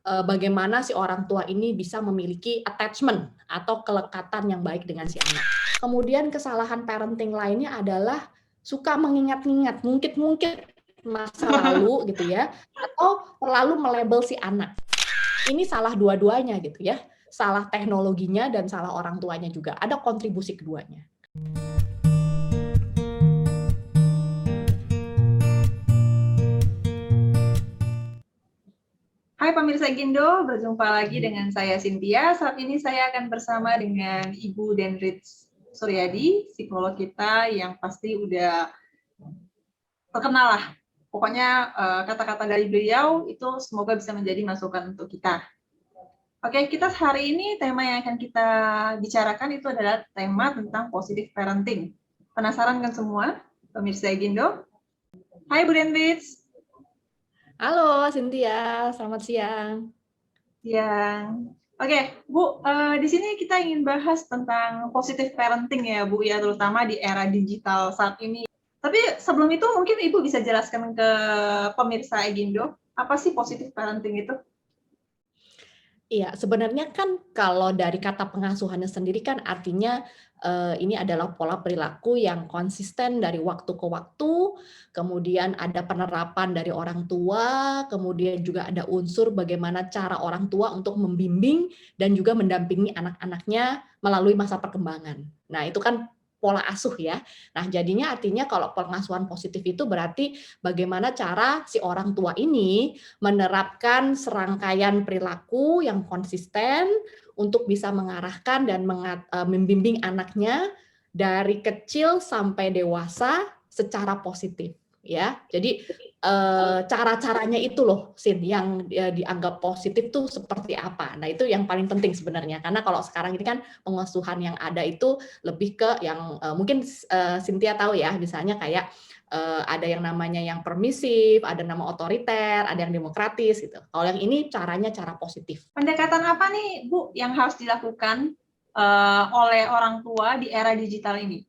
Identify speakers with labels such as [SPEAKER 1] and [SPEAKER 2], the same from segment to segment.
[SPEAKER 1] bagaimana si orang tua ini bisa memiliki attachment atau kelekatan yang baik dengan si anak. Kemudian kesalahan parenting lainnya adalah suka mengingat-ingat, ngungkit-ngungkit masa lalu gitu ya, atau terlalu melabel si anak. Ini salah dua-duanya gitu ya, salah teknologinya dan salah orang tuanya juga, ada kontribusi keduanya.
[SPEAKER 2] Hai pemirsa Gindo, berjumpa lagi dengan saya Cynthia. Saat ini saya akan bersama dengan Ibu Denrits Suryadi, psikolog kita yang pasti udah terkenal lah. Pokoknya kata-kata dari beliau itu semoga bisa menjadi masukan untuk kita. Oke, kita hari ini tema yang akan kita bicarakan itu adalah tema tentang positive parenting. Penasaran kan semua, pemirsa Gindo? Hai Bu Denrits.
[SPEAKER 1] Halo Cynthia, selamat siang.
[SPEAKER 2] Siang. Oke, Bu, di sini kita ingin bahas tentang positive parenting ya, Bu, ya, terutama di era digital saat ini. Tapi sebelum itu mungkin Ibu bisa jelaskan ke pemirsa Egindo, apa sih positive parenting itu?
[SPEAKER 1] Iya, sebenarnya kan kalau dari kata pengasuhannya sendiri kan artinya, ini adalah pola perilaku yang konsisten dari waktu ke waktu, kemudian ada penerapan dari orang tua, kemudian juga ada unsur bagaimana cara orang tua untuk membimbing dan juga mendampingi anak-anaknya melalui masa perkembangan. Nah, itu kan pola asuh ya. Nah, jadinya artinya kalau pengasuhan positif itu berarti bagaimana cara si orang tua ini menerapkan serangkaian perilaku yang konsisten untuk bisa mengarahkan dan membimbing anaknya dari kecil sampai dewasa secara positif ya. Jadi cara-caranya itu loh Sin yang dianggap positif tuh seperti apa. Nah, itu yang paling penting sebenarnya karena kalau sekarang ini kan pengasuhan yang ada itu lebih ke yang mungkin Cynthia tahu ya, misalnya kayak ada yang namanya yang permisif, ada nama otoriter, ada yang demokratis gitu. Kalau yang ini caranya cara positif.
[SPEAKER 2] Pendekatan apa nih, Bu, yang harus dilakukan oleh orang tua di era digital ini?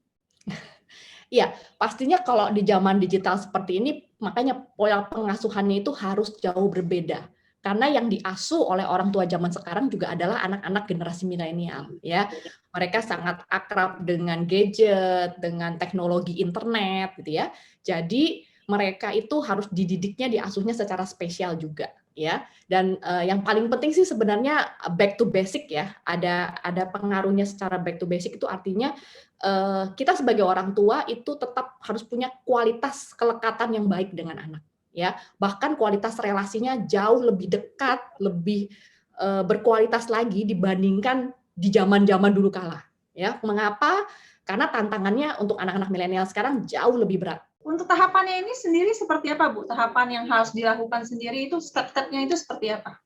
[SPEAKER 1] Iya, pastinya kalau di zaman digital seperti ini, makanya pola pengasuhannya itu harus jauh berbeda. Karena yang diasuh oleh orang tua zaman sekarang juga adalah anak-anak generasi milenial, ya. Mereka sangat akrab dengan gadget, dengan teknologi internet, gitu ya. Jadi mereka itu harus dididiknya, diasuhnya secara spesial juga, ya. Dan yang paling penting sih sebenarnya back to basic ya. Ada pengaruhnya secara back to basic itu artinya kita sebagai orang tua itu tetap harus punya kualitas kelekatan yang baik dengan anak ya, bahkan kualitas relasinya jauh lebih dekat, lebih berkualitas lagi dibandingkan di zaman-zaman dulu kala ya. Mengapa? Karena tantangannya untuk anak-anak milenial sekarang jauh lebih berat.
[SPEAKER 2] Untuk tahapannya ini sendiri seperti apa, Bu? Tahapan yang harus dilakukan sendiri itu step-stepnya itu seperti apa?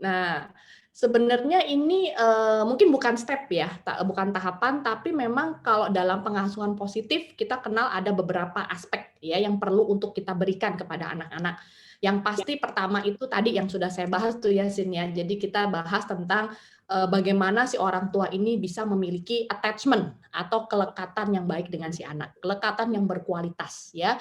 [SPEAKER 1] Nah, sebenarnya ini mungkin bukan step ya, bukan tahapan, tapi memang kalau dalam pengasuhan positif kita kenal ada beberapa aspek ya yang perlu untuk kita berikan kepada anak-anak. Yang pasti pertama itu tadi yang sudah saya bahas tuh ya Sin ya. Jadi kita bahas tentang bagaimana si orang tua ini bisa memiliki attachment atau kelekatan yang baik dengan si anak, kelekatan yang berkualitas ya.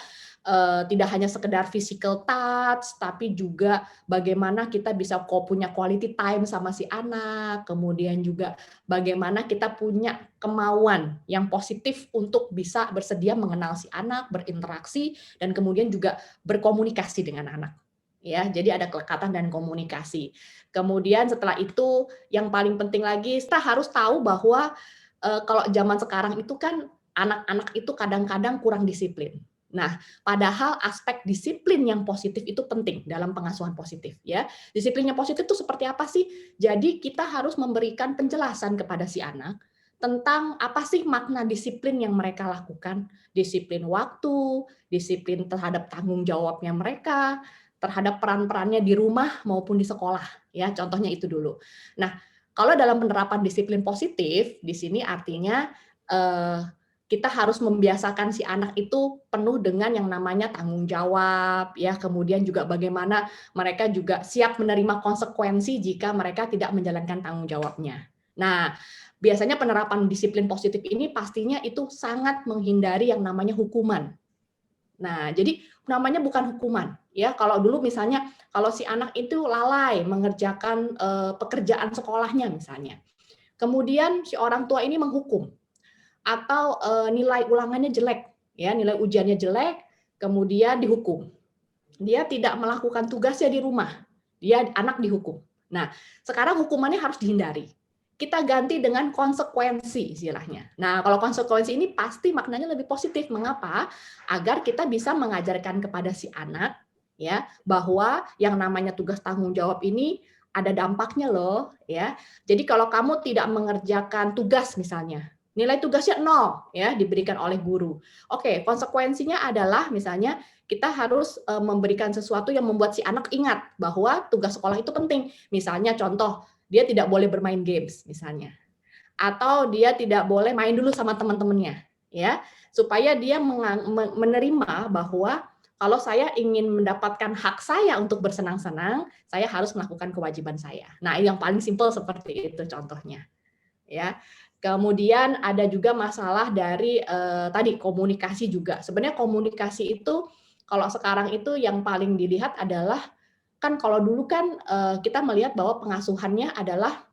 [SPEAKER 1] Tidak hanya sekedar physical touch, tapi juga bagaimana kita bisa punya quality time sama si anak, kemudian juga bagaimana kita punya kemauan yang positif untuk bisa bersedia mengenal si anak, berinteraksi, dan kemudian juga berkomunikasi dengan anak. Ya, jadi ada kelekatan dan komunikasi. Kemudian setelah itu yang paling penting lagi kita harus tahu bahwa kalau zaman sekarang itu kan anak-anak itu kadang-kadang kurang disiplin. Nah, padahal aspek disiplin yang positif itu penting dalam pengasuhan positif ya. Disiplin yang positif itu seperti apa sih? Jadi kita harus memberikan penjelasan kepada si anak tentang apa sih makna disiplin yang mereka lakukan. Disiplin waktu, disiplin terhadap tanggung jawabnya mereka, terhadap peran-perannya di rumah maupun di sekolah ya. Contohnya itu dulu. Nah, kalau dalam penerapan disiplin positif di sini artinya kita harus membiasakan si anak itu penuh dengan yang namanya tanggung jawab ya, kemudian juga bagaimana mereka juga siap menerima konsekuensi jika mereka tidak menjalankan tanggung jawabnya. Nah, biasanya penerapan disiplin positif ini pastinya itu sangat menghindari yang namanya hukuman Nah, jadi namanya bukan hukuman, ya. Kalau dulu misalnya, kalau si anak itu lalai mengerjakan pekerjaan sekolahnya misalnya, kemudian si orang tua ini menghukum atau nilai ulangannya jelek, ya, nilai ujiannya jelek, kemudian dihukum. Dia tidak melakukan tugasnya di rumah, dia anak dihukum. Nah, sekarang hukumannya harus dihindari. Kita ganti dengan konsekuensi istilahnya. Nah, kalau konsekuensi ini pasti maknanya lebih positif. Mengapa? Agar kita bisa mengajarkan kepada si anak ya bahwa yang namanya tugas tanggung jawab ini ada dampaknya loh ya. Jadi kalau kamu tidak mengerjakan tugas misalnya, nilai tugasnya 0 ya diberikan oleh guru. Oke, konsekuensinya adalah misalnya kita harus memberikan sesuatu yang membuat si anak ingat bahwa tugas sekolah itu penting. Misalnya contoh, dia tidak boleh bermain games misalnya. Atau dia tidak boleh main dulu sama teman-temannya, ya. Supaya dia menerima bahwa kalau saya ingin mendapatkan hak saya untuk bersenang-senang, saya harus melakukan kewajiban saya. Nah, yang paling simpel seperti itu contohnya, ya. Kemudian ada juga masalah dari tadi komunikasi juga. Sebenarnya komunikasi itu kalau sekarang itu yang paling dilihat adalah kan kalau dulu kan kita melihat bahwa pengasuhannya adalah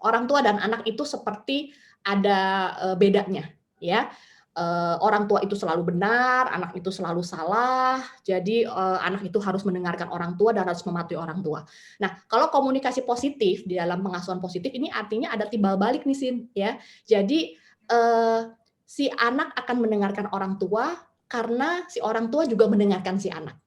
[SPEAKER 1] orang tua dan anak itu seperti ada bedanya, ya. Orang tua itu selalu benar, anak itu selalu salah. Jadi anak itu harus mendengarkan orang tua dan harus mematuhi orang tua. Nah, kalau komunikasi positif di dalam pengasuhan positif ini artinya ada timbal balik nih Sin, ya. Jadi si anak akan mendengarkan orang tua karena si orang tua juga mendengarkan si anak.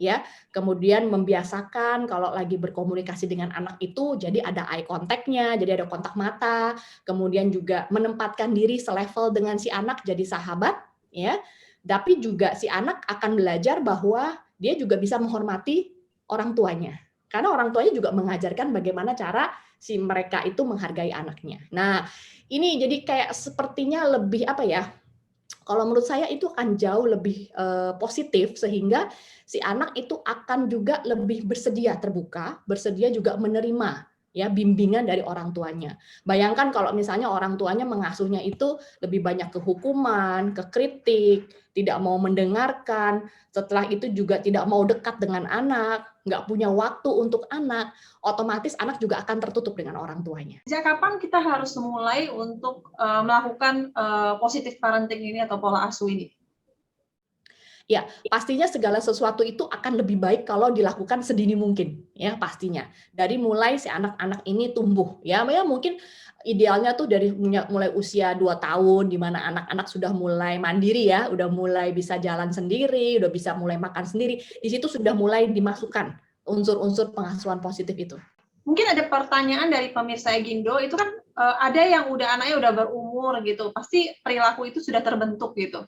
[SPEAKER 1] Ya, kemudian membiasakan kalau lagi berkomunikasi dengan anak itu jadi ada eye contact-nya, jadi ada kontak mata, kemudian juga menempatkan diri selevel dengan si anak jadi sahabat, ya. Tapi juga si anak akan belajar bahwa dia juga bisa menghormati orang tuanya. Karena orang tuanya juga mengajarkan bagaimana cara si mereka itu menghargai anaknya. Nah, ini jadi kayak sepertinya lebih apa ya? Kalau menurut saya itu akan jauh lebih positif sehingga si anak itu akan juga lebih bersedia terbuka, bersedia juga menerima ya bimbingan dari orang tuanya. Bayangkan kalau misalnya orang tuanya mengasuhnya itu lebih banyak ke hukuman, ke kritik, tidak mau mendengarkan, setelah itu juga tidak mau dekat dengan anak, nggak punya waktu untuk anak, otomatis anak juga akan tertutup dengan orang tuanya.
[SPEAKER 2] Sejak kapan kita harus memulai untuk melakukan positive parenting ini atau pola asuh ini?
[SPEAKER 1] Ya, pastinya segala sesuatu itu akan lebih baik kalau dilakukan sedini mungkin, ya pastinya. Dari mulai si anak-anak ini tumbuh, ya mungkin idealnya tuh dari mulai usia 2 tahun, di mana anak-anak sudah mulai mandiri ya, udah mulai bisa jalan sendiri, udah bisa mulai makan sendiri. Di situ sudah mulai dimasukkan unsur-unsur pengasuhan positif itu.
[SPEAKER 2] Mungkin ada pertanyaan dari pemirsa Egindo, itu kan ada yang anaknya udah berumur gitu, pasti perilaku itu sudah terbentuk gitu.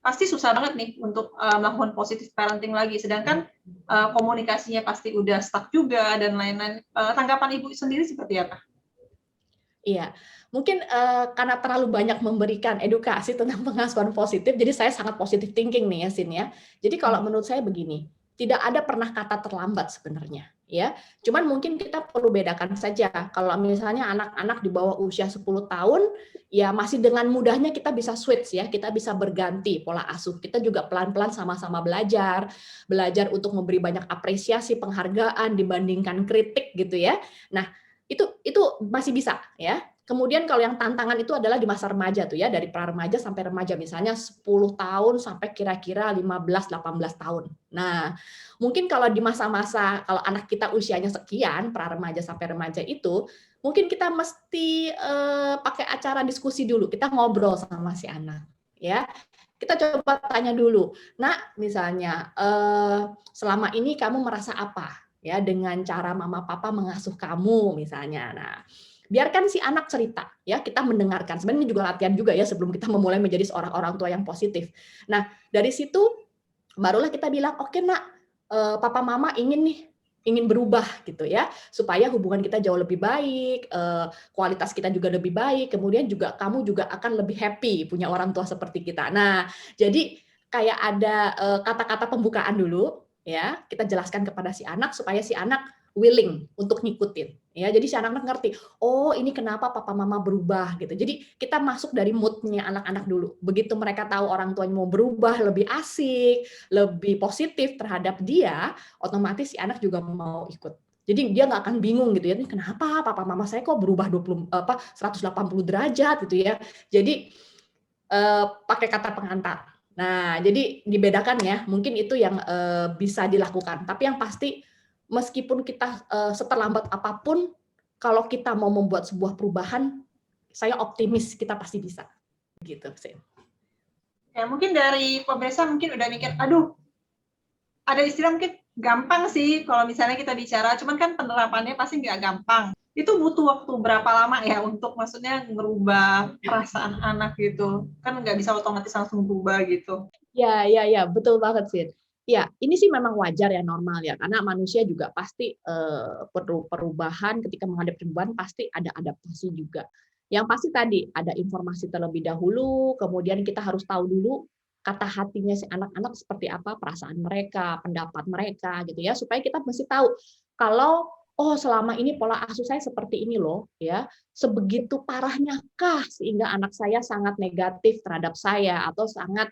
[SPEAKER 2] Pasti susah banget nih untuk melakukan positive parenting lagi, sedangkan komunikasinya pasti udah stuck juga dan lain-lain. Tanggapan Ibu sendiri seperti apa?
[SPEAKER 1] Iya, mungkin karena terlalu banyak memberikan edukasi tentang pengasuhan positif, jadi saya sangat positive thinking nih ya, Sin ya. Jadi kalau menurut saya begini, tidak ada pernah kata terlambat sebenarnya, ya. Cuman mungkin kita perlu bedakan saja. Kalau misalnya anak-anak di bawah usia 10 tahun, ya masih dengan mudahnya kita bisa switch ya, kita bisa berganti pola asuh. Kita juga pelan-pelan sama-sama belajar, belajar untuk memberi banyak apresiasi, penghargaan dibandingkan kritik gitu ya. Nah, itu masih bisa ya. Kemudian kalau yang tantangan itu adalah di masa remaja tuh ya, dari pra remaja sampai remaja misalnya 10 tahun sampai kira-kira 15-18 tahun. Nah, mungkin kalau di masa-masa kalau anak kita usianya sekian, pra remaja sampai remaja itu, mungkin kita mesti pakai acara diskusi dulu. Kita ngobrol sama si anak, ya. Kita coba tanya dulu, "Nak, misalnya, selama ini kamu merasa apa? Ya, dengan cara mama papa mengasuh kamu misalnya." Nah, biarkan si anak cerita ya, kita mendengarkan. Sebenarnya ini juga latihan juga ya sebelum kita memulai menjadi seorang orang tua yang positif. Nah, dari situ barulah kita bilang, "Oke, Nak, papa mama ingin berubah gitu ya, supaya hubungan kita jauh lebih baik, kualitas kita juga lebih baik, kemudian juga kamu juga akan lebih happy punya orang tua seperti kita." Nah, jadi kayak ada kata-kata pembukaan dulu ya, kita jelaskan kepada si anak supaya si anak willing untuk ngikutin. Ya, jadi si anak-anak ngerti, oh ini kenapa papa mama berubah gitu. Jadi kita masuk dari mood-nya anak-anak dulu. Begitu mereka tahu orang tuanya mau berubah, lebih asik, lebih positif terhadap dia, otomatis si anak juga mau ikut. Jadi dia nggak akan bingung gitu ya, ini kenapa papa mama saya kok berubah 180 derajat gitu ya. Jadi pakai kata pengantar. Nah, jadi dibedakan ya, mungkin itu yang bisa dilakukan. Tapi yang pasti meskipun kita seterlambat apapun, kalau kita mau membuat sebuah perubahan, saya optimis kita pasti bisa. Gitu sih.
[SPEAKER 2] Ya, mungkin dari pemirsa mungkin udah mikir, aduh, ada istilah mungkin gampang sih kalau misalnya kita bicara, cuman kan penerapannya pasti nggak gampang. Itu butuh waktu berapa lama ya untuk maksudnya ngerubah perasaan anak gitu? Kan nggak bisa otomatis langsung berubah gitu.
[SPEAKER 1] Ya, betul banget sih. Ya, ini sih memang wajar ya, normal ya, karena manusia juga pasti perlu perubahan, ketika menghadapi perubahan pasti ada adaptasi juga. Yang pasti tadi ada informasi terlebih dahulu, kemudian kita harus tahu dulu kata hatinya si anak-anak seperti apa, perasaan mereka, pendapat mereka gitu ya, supaya kita mesti tahu kalau oh selama ini pola asuh saya seperti ini loh ya, sebegitu parahnya kah sehingga anak saya sangat negatif terhadap saya atau sangat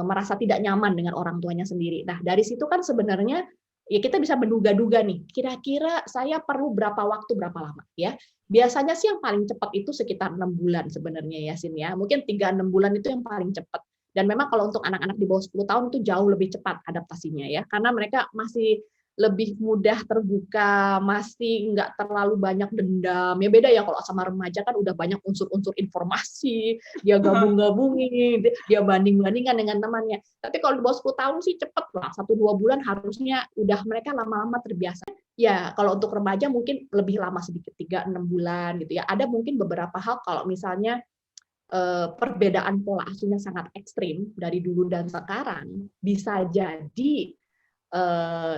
[SPEAKER 1] merasa tidak nyaman dengan orang tuanya sendiri. Nah, dari situ kan sebenarnya ya kita bisa menduga-duga nih, kira-kira saya perlu berapa waktu, berapa lama ya. Biasanya sih yang paling cepat itu sekitar 6 bulan sebenarnya ya, Sin ya. Mungkin 3-6 bulan itu yang paling cepat. Dan memang kalau untuk anak-anak di bawah 10 tahun itu jauh lebih cepat adaptasinya ya, karena mereka masih lebih mudah terbuka, masih nggak terlalu banyak dendam. Ya beda ya kalau sama remaja kan udah banyak unsur-unsur informasi, dia gabung-gabungin, dia banding-bandingkan dengan temannya. Tapi kalau di bawah 10 tahun sih cepet lah, 1-2 bulan harusnya udah mereka lama-lama terbiasa. Ya, kalau untuk remaja mungkin lebih lama sedikit, 3-6 bulan gitu ya. Ada mungkin beberapa hal kalau misalnya perbedaan pola asuhnya sangat ekstrim dari dulu dan sekarang, bisa jadi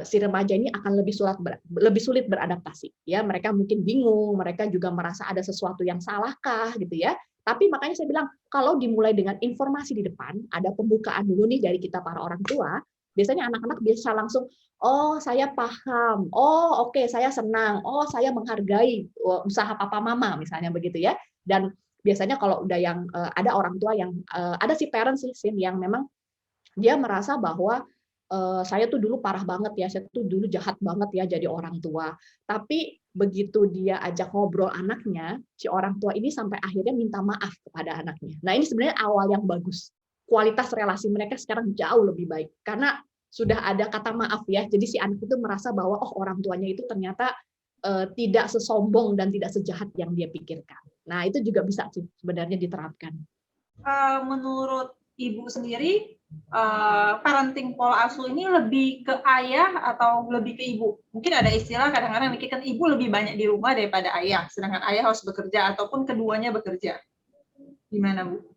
[SPEAKER 1] si remaja ini akan lebih sulit beradaptasi ya, mereka mungkin bingung, mereka juga merasa ada sesuatu yang salahkah gitu ya. Tapi makanya saya bilang kalau dimulai dengan informasi di depan, ada pembukaan dulu nih dari kita para orang tua, biasanya anak-anak bisa langsung, oh saya paham, oh oke saya senang, oh saya menghargai usaha papa mama misalnya begitu ya. Dan biasanya kalau udah yang ada orang tua yang ada si parents sih yang memang dia merasa bahwa saya tuh dulu parah banget ya, saya tuh dulu jahat banget ya jadi orang tua. Tapi begitu dia ajak ngobrol anaknya, si orang tua ini sampai akhirnya minta maaf kepada anaknya. Nah, ini sebenarnya awal yang bagus. Kualitas relasi mereka sekarang jauh lebih baik karena sudah ada kata maaf ya. Jadi si anak itu merasa bahwa oh orang tuanya itu ternyata tidak sesombong dan tidak sejahat yang dia pikirkan. Nah, itu juga bisa sih sebenarnya diterapkan.
[SPEAKER 2] Menurut Ibu sendiri, parenting pola asuh ini lebih ke ayah atau lebih ke ibu? Mungkin ada istilah kadang-kadang mikirkan ibu lebih banyak di rumah daripada ayah, sedangkan ayah harus bekerja ataupun keduanya bekerja. Gimana, Bu?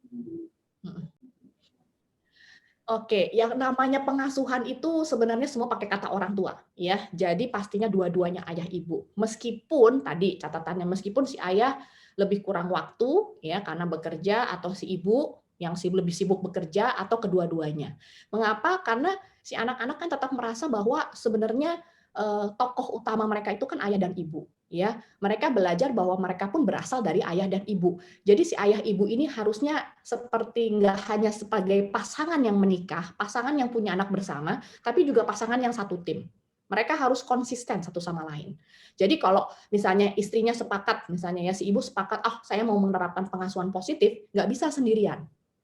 [SPEAKER 1] Oke, yang namanya pengasuhan itu sebenarnya semua pakai kata orang tua, ya. Jadi pastinya dua-duanya ayah ibu. Meskipun tadi catatannya meskipun si ayah lebih kurang waktu ya karena bekerja atau si ibu yang lebih sibuk bekerja atau kedua-duanya. Mengapa? Karena si anak-anak kan tetap merasa bahwa sebenarnya tokoh utama mereka itu kan ayah dan ibu, ya. Mereka belajar bahwa mereka pun berasal dari ayah dan ibu. Jadi si ayah ibu ini harusnya seperti nggak hanya sebagai pasangan yang menikah, pasangan yang punya anak bersama, tapi juga pasangan yang satu tim. Mereka harus konsisten satu sama lain. Jadi kalau misalnya istrinya sepakat, misalnya ya si ibu sepakat, saya mau menerapkan pengasuhan positif, nggak bisa sendirian.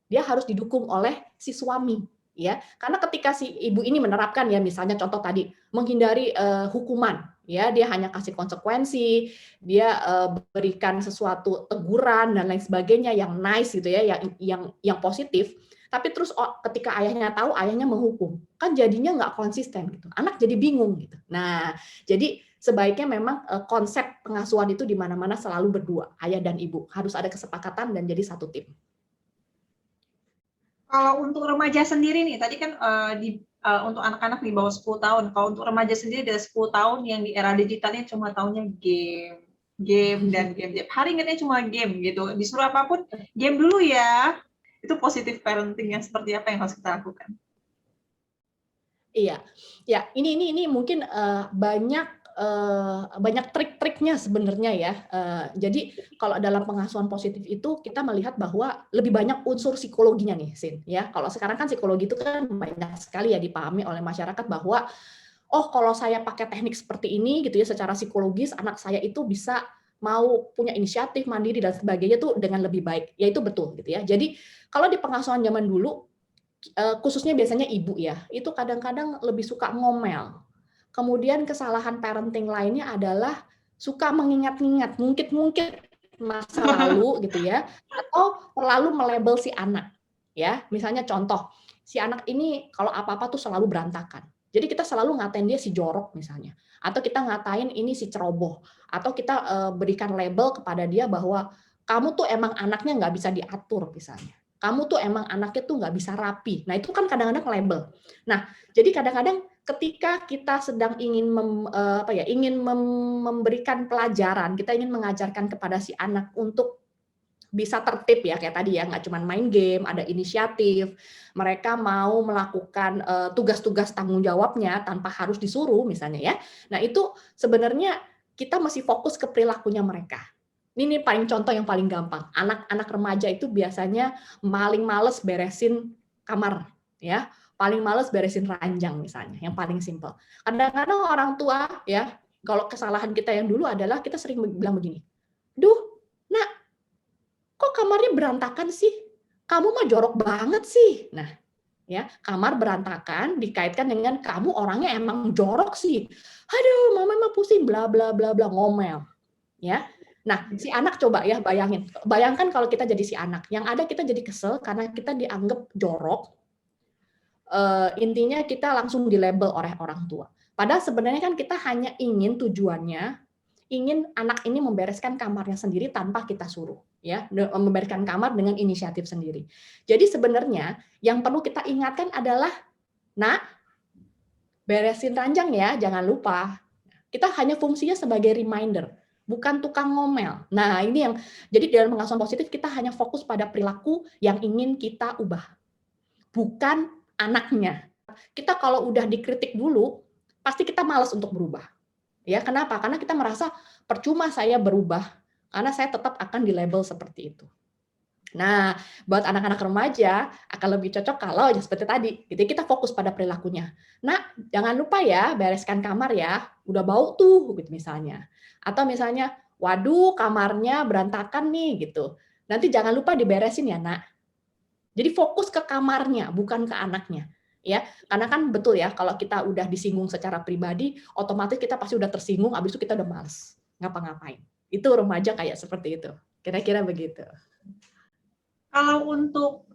[SPEAKER 1] Dia harus didukung oleh si suami, ya. Karena ketika si ibu ini menerapkan ya, misalnya contoh tadi menghindari hukuman, ya dia hanya kasih konsekuensi, dia berikan sesuatu teguran dan lain sebagainya yang nice gitu ya, yang positif. Tapi terus ketika ayahnya tahu, ayahnya menghukum, kan jadinya nggak konsisten gitu. Anak jadi bingung gitu. Nah, jadi sebaiknya memang konsep pengasuhan itu di mana-mana selalu berdua, ayah dan ibu harus ada kesepakatan dan jadi satu tim.
[SPEAKER 2] Kalau untuk remaja sendiri nih, tadi kan untuk anak-anak di bawah 10 tahun, kalau untuk remaja sendiri dari 10 tahun yang di era digitalnya cuma taunya game dan game. Tiap hari ingatnya cuma game gitu. Disuruh apapun, game dulu ya. Itu positif parenting yang seperti apa yang harus kita lakukan?
[SPEAKER 1] Iya, ya ini mungkin banyak banyak trik-triknya sebenarnya ya. Jadi kalau dalam pengasuhan positif itu kita melihat bahwa lebih banyak unsur psikologinya nih, Sin, ya. Kalau sekarang kan psikologi itu kan banyak sekali ya dipahami oleh masyarakat bahwa, oh kalau saya pakai teknik seperti ini gitu ya, secara psikologis anak saya itu bisa mau punya inisiatif, mandiri dan sebagainya tuh dengan lebih baik. Ya itu betul gitu ya. Jadi kalau di pengasuhan zaman dulu, khususnya biasanya ibu ya, itu kadang-kadang lebih suka ngomel. Kemudian kesalahan parenting lainnya adalah suka mengingat-ingat, ngungkit-ngungkit masa lalu gitu ya, atau terlalu melabel si anak. Ya, misalnya contoh, si anak ini kalau apa-apa tuh selalu berantakan. Jadi kita selalu ngatain dia si jorok misalnya, atau kita ngatain ini si ceroboh, atau kita berikan label kepada dia bahwa kamu tuh emang anaknya nggak bisa diatur misalnya. Kamu tuh emang anaknya tuh nggak bisa rapi. Nah itu kan kadang-kadang label. Nah jadi kadang-kadang ketika kita sedang ingin memberikan pelajaran, kita ingin mengajarkan kepada si anak untuk bisa tertib ya kayak tadi ya, nggak cuma main game, ada inisiatif, mereka mau melakukan tugas-tugas tanggung jawabnya tanpa harus disuruh misalnya ya. Nah itu sebenarnya kita masih fokus ke perilakunya mereka. Ini paling contoh yang paling gampang. Anak-anak remaja itu biasanya paling males beresin kamar, ya. Paling males beresin ranjang misalnya, yang paling simpel. Kadang-kadang orang tua ya, kalau kesalahan kita yang dulu adalah kita sering bilang begini, "Duh, Nak, kok kamarnya berantakan sih? Kamu mah jorok banget sih." Nah, ya, kamar berantakan dikaitkan dengan kamu orangnya emang jorok sih. "Aduh, mama mah pusing bla bla bla bla," ngomel. Ya. Nah, si anak coba ya bayangin. Bayangkan kalau kita jadi si anak, yang ada kita jadi kesel karena kita dianggap jorok, intinya kita langsung di-label oleh orang tua. Padahal sebenarnya kan kita hanya ingin tujuannya, ingin anak ini membereskan kamarnya sendiri tanpa kita suruh, ya, membereskan kamar dengan inisiatif sendiri. Jadi sebenarnya yang perlu kita ingatkan adalah, "Nak, beresin ranjang ya, jangan lupa." Kita hanya fungsinya sebagai reminder, bukan tukang ngomel. Nah, ini yang jadi dalam pengasuhan positif kita hanya fokus pada perilaku yang ingin kita ubah, bukan anaknya. Kita kalau udah dikritik dulu, pasti kita malas untuk berubah. Ya, kenapa? Karena kita merasa percuma saya berubah, karena saya tetap akan di-label seperti itu. Nah, buat anak-anak remaja akan lebih cocok kalau ya seperti tadi, gitu kita fokus pada perilakunya. "Nak, jangan lupa ya bereskan kamar ya, udah bau tuh," gitu misalnya. Atau misalnya, "Waduh, kamarnya berantakan nih," gitu. "Nanti jangan lupa diberesin ya, Nak." Jadi fokus ke kamarnya, bukan ke anaknya, ya. Karena kan betul ya, kalau kita udah disinggung secara pribadi, otomatis kita pasti udah tersinggung, habis itu kita udah males ngapa-ngapain. Itu remaja kayak seperti itu, kira-kira begitu.
[SPEAKER 2] Kalau untuk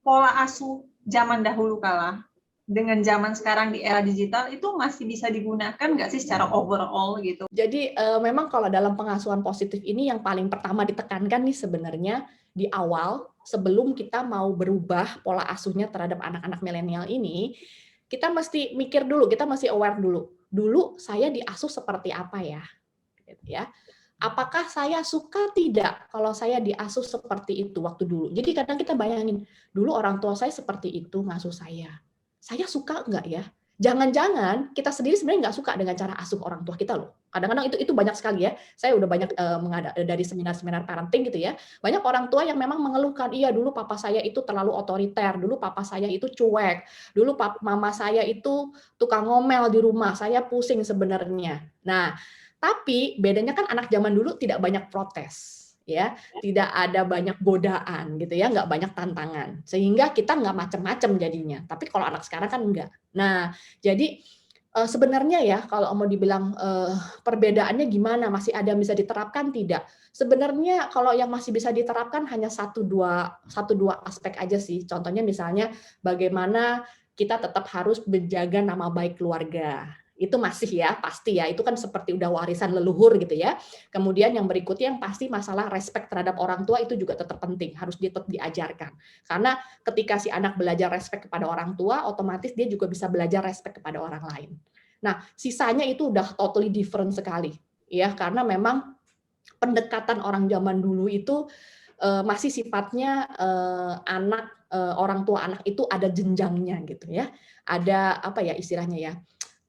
[SPEAKER 2] pola asuh zaman dahulu kala dengan zaman sekarang di era digital itu masih bisa digunakan nggak sih secara overall gitu?
[SPEAKER 1] Jadi memang kalau dalam pengasuhan positif ini yang paling pertama ditekankan nih sebenarnya di awal sebelum kita mau berubah pola asuhnya terhadap anak-anak milenial ini, kita mesti mikir dulu, kita mesti aware dulu. Dulu saya diasuh seperti apa ya? Gitu ya. Apakah saya suka tidak kalau saya diasuh seperti itu waktu dulu? Jadi kadang kita bayangin, dulu orang tua saya seperti itu ngasuh saya. Saya suka nggak ya? Jangan-jangan kita sendiri sebenarnya nggak suka dengan cara asuh orang tua kita loh. Kadang-kadang itu banyak sekali ya. Saya udah banyak dari seminar-seminar parenting gitu ya. Banyak orang tua yang memang mengeluhkan, iya dulu papa saya itu terlalu otoriter, dulu papa saya itu cuek, dulu mama saya itu tukang ngomel di rumah, saya pusing sebenarnya. Nah, tapi bedanya kan anak zaman dulu tidak banyak protes, ya, tidak ada banyak godaan gitu ya, nggak banyak tantangan, sehingga kita nggak macem-macem jadinya. Tapi kalau anak sekarang kan enggak. Nah, jadi sebenarnya ya kalau mau dibilang perbedaannya gimana, masih ada yang bisa diterapkan tidak? Sebenarnya kalau yang masih bisa diterapkan hanya satu dua aspek aja sih. Contohnya misalnya bagaimana kita tetap harus menjaga nama baik keluarga. Itu masih ya, pasti ya, itu kan seperti udah warisan leluhur gitu ya. Kemudian yang berikutnya yang pasti masalah respect terhadap orang tua itu juga tetap penting, harus tetap diajarkan. Karena ketika si anak belajar respect kepada orang tua, otomatis dia juga bisa belajar respect kepada orang lain. Nah, sisanya itu udah totally different sekali. Ya, karena memang pendekatan orang zaman dulu itu masih sifatnya orang tua anak itu ada jenjangnya gitu ya. Ada apa ya istilahnya ya?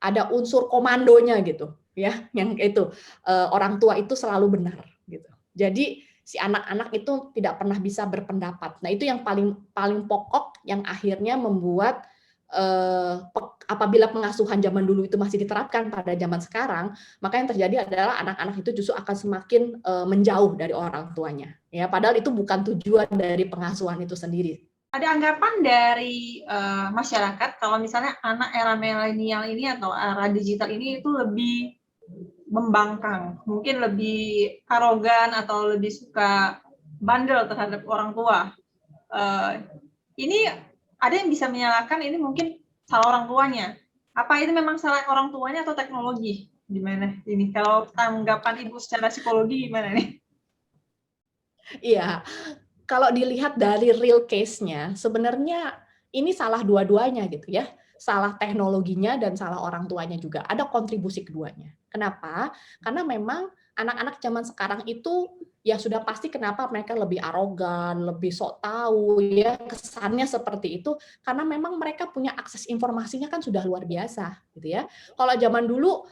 [SPEAKER 1] ada unsur komandonya gitu ya, yang itu orang tua itu selalu benar gitu. Jadi si anak-anak itu tidak pernah bisa berpendapat. Nah, itu yang paling paling pokok yang akhirnya membuat apabila pengasuhan zaman dulu itu masih diterapkan pada zaman sekarang, maka yang terjadi adalah anak-anak itu justru akan semakin menjauh dari orang tuanya. Ya, padahal itu bukan tujuan dari pengasuhan itu sendiri.
[SPEAKER 2] Ada anggapan dari masyarakat kalau misalnya anak era milenial ini atau era digital ini itu lebih membangkang, mungkin lebih arogan atau lebih suka bandel terhadap orang tua. Ini ada yang bisa menyalahkan ini mungkin salah orang tuanya. Apa itu memang salah orang tuanya atau teknologi? Gimana ini? Kalau tanggapan Ibu secara psikologi gimana nih?
[SPEAKER 1] Iya, kalau dilihat dari real case-nya, sebenarnya ini salah dua-duanya gitu ya. Salah teknologinya dan salah orang tuanya juga. Ada kontribusi keduanya. Kenapa? Karena memang anak-anak zaman sekarang itu ya sudah pasti kenapa mereka lebih arogan, lebih sok tahu ya, kesannya seperti itu karena memang mereka punya akses informasinya kan sudah luar biasa gitu ya. Kalau zaman dulu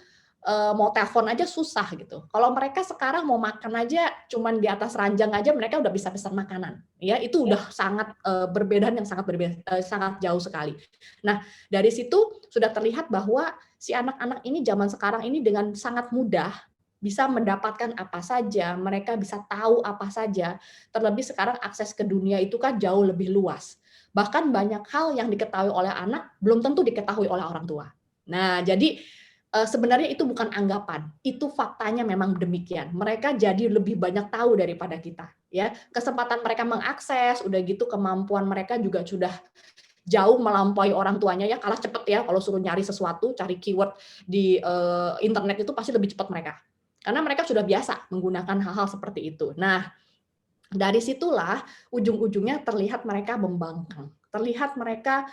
[SPEAKER 1] mau telepon aja susah gitu. Kalau mereka sekarang mau makan aja cuman di atas ranjang aja mereka udah bisa pesan makanan. Ya, itu udah sangat perbedaan yang sangat berbeda, sangat jauh sekali. Nah, dari situ sudah terlihat bahwa si anak-anak ini zaman sekarang ini dengan sangat mudah bisa mendapatkan apa saja, mereka bisa tahu apa saja. Terlebih sekarang akses ke dunia itu kan jauh lebih luas. Bahkan banyak hal yang diketahui oleh anak belum tentu diketahui oleh orang tua. Nah, jadi sebenarnya itu bukan anggapan, itu faktanya memang demikian. Mereka jadi lebih banyak tahu daripada kita, ya. Kesempatan mereka mengakses, udah gitu kemampuan mereka juga sudah jauh melampaui orang tuanya ya, kalah cepet ya kalau suruh nyari sesuatu, cari keyword di internet itu pasti lebih cepat mereka. Karena mereka sudah biasa menggunakan hal-hal seperti itu. Nah, dari situlah ujung-ujungnya terlihat mereka membangkang, terlihat mereka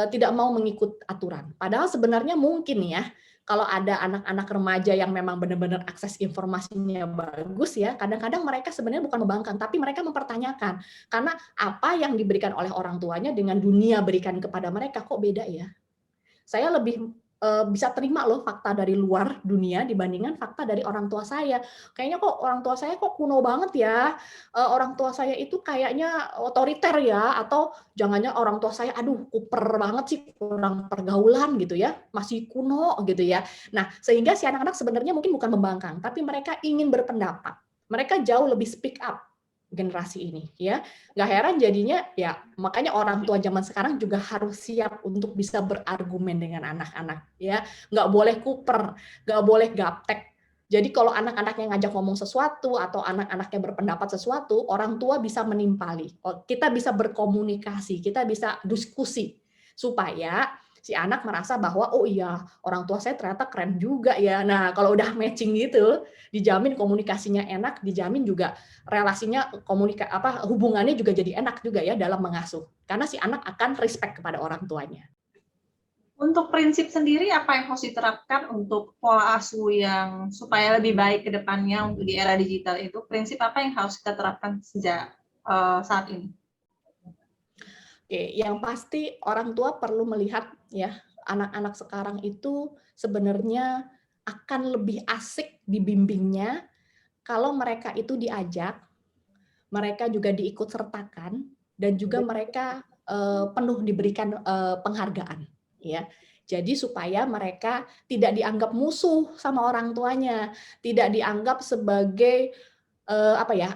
[SPEAKER 1] tidak mau mengikut aturan. Padahal sebenarnya mungkin ya, kalau ada anak-anak remaja yang memang benar-benar akses informasinya bagus ya, kadang-kadang mereka sebenarnya bukan membangkang, tapi mereka mempertanyakan. Karena apa yang diberikan oleh orang tuanya dengan dunia berikan kepada mereka kok beda ya. Saya lebih bisa terima loh fakta dari luar dunia dibandingkan fakta dari orang tua saya. Kayaknya kok orang tua saya kok kuno banget ya, orang tua saya itu kayaknya otoriter ya, atau jangannya orang tua saya aduh kuper banget sih, kurang pergaulan gitu ya, masih kuno gitu ya. Nah, sehingga si anak-anak sebenarnya mungkin bukan membangkang, tapi mereka ingin berpendapat. Mereka jauh lebih speak up generasi ini ya. Nggak heran jadinya ya makanya orang tua zaman sekarang juga harus siap untuk bisa berargumen dengan anak-anak ya. Nggak boleh kuper, nggak boleh gaptek. Jadi kalau anak-anaknya ngajak ngomong sesuatu atau anak-anaknya berpendapat sesuatu, orang tua bisa menimpali. Kita bisa berkomunikasi, kita bisa diskusi supaya si anak merasa bahwa oh iya orang tua saya ternyata keren juga ya. Nah kalau udah matching gitu, dijamin komunikasinya enak, dijamin juga relasinya hubungannya juga jadi enak juga ya dalam mengasuh. Karena si anak akan respect kepada orang tuanya.
[SPEAKER 2] Untuk prinsip sendiri apa yang harus diterapkan untuk pola asuh yang supaya lebih baik ke depannya untuk di era digital itu? Prinsip apa yang harus kita terapkan sejak saat ini?
[SPEAKER 1] Oke, yang pasti orang tua perlu melihat ya, anak-anak sekarang itu sebenarnya akan lebih asik dibimbingnya kalau mereka itu diajak, mereka juga diikut sertakan, dan juga mereka penuh diberikan penghargaan, ya. Jadi supaya mereka tidak dianggap musuh sama orang tuanya, tidak dianggap sebagai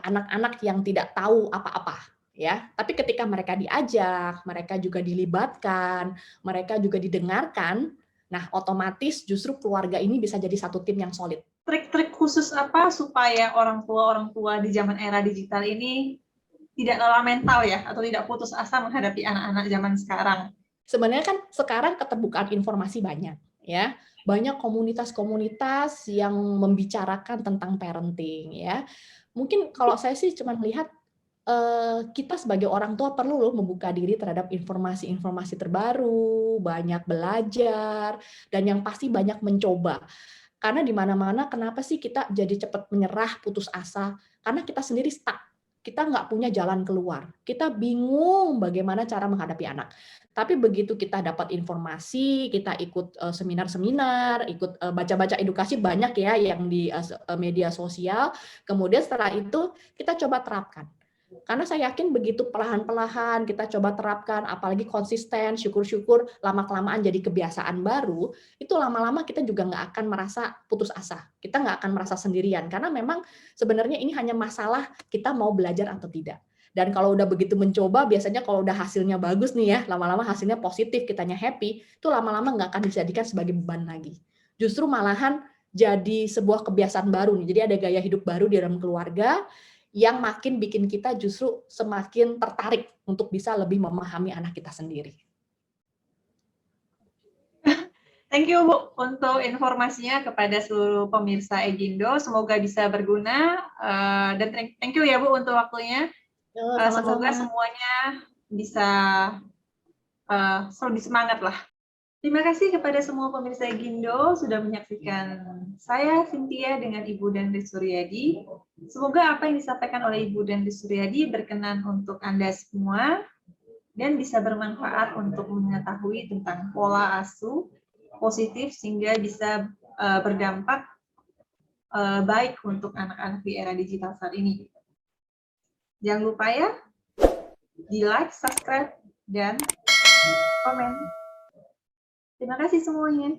[SPEAKER 1] anak-anak yang tidak tahu apa-apa, ya. Tapi ketika mereka diajak, mereka juga dilibatkan, mereka juga didengarkan, nah otomatis justru keluarga ini bisa jadi satu tim yang solid.
[SPEAKER 2] Trik-trik khusus apa supaya orang tua di zaman era digital ini tidak lelah mental ya, atau tidak putus asa menghadapi anak-anak zaman sekarang?
[SPEAKER 1] Sebenarnya kan sekarang keterbukaan informasi banyak, ya. Banyak komunitas-komunitas yang membicarakan tentang parenting, ya. Mungkin kalau saya sih cuma melihat kita sebagai orang tua perlu loh membuka diri terhadap informasi-informasi terbaru, banyak belajar, dan yang pasti banyak mencoba. Karena di mana-mana kenapa sih kita jadi cepat menyerah, putus asa? Karena kita sendiri stuck. kita nggak punya jalan keluar. Kita bingung bagaimana cara menghadapi anak. Tapi begitu kita dapat informasi, kita ikut seminar-seminar, ikut baca-baca edukasi banyak ya yang di media sosial. Kemudian setelah itu kita coba terapkan. Karena saya yakin begitu perlahan-perlahan kita coba terapkan, apalagi konsisten, syukur-syukur lama-kelamaan jadi kebiasaan baru, itu lama-lama kita juga nggak akan merasa putus asa. Kita nggak akan merasa sendirian, karena memang sebenarnya ini hanya masalah kita mau belajar atau tidak. Dan kalau udah begitu mencoba, biasanya kalau udah hasilnya bagus nih ya, lama-lama hasilnya positif, kitanya happy, itu lama-lama nggak akan dijadikan sebagai beban lagi. Justru malahan jadi sebuah kebiasaan baru nih. Jadi ada gaya hidup baru di dalam keluarga, yang makin bikin kita justru semakin tertarik untuk bisa lebih memahami anak kita sendiri.
[SPEAKER 2] Thank you Bu untuk informasinya kepada seluruh pemirsa Egindo. Semoga bisa berguna dan thank you ya Bu untuk waktunya. Semoga semuanya bisa lebih semangat lah. Terima kasih kepada semua pemirsa Egindo sudah menyaksikan saya Cynthia dengan Ibu Dendrit Suryadi. Semoga apa yang disampaikan oleh Ibu Dendrit Suryadi berkenan untuk Anda semua dan bisa bermanfaat untuk mengetahui tentang pola asuh positif sehingga bisa berdampak baik untuk anak-anak di era digital saat ini. Jangan lupa ya, di like, subscribe, dan komen. Terima kasih semuanya.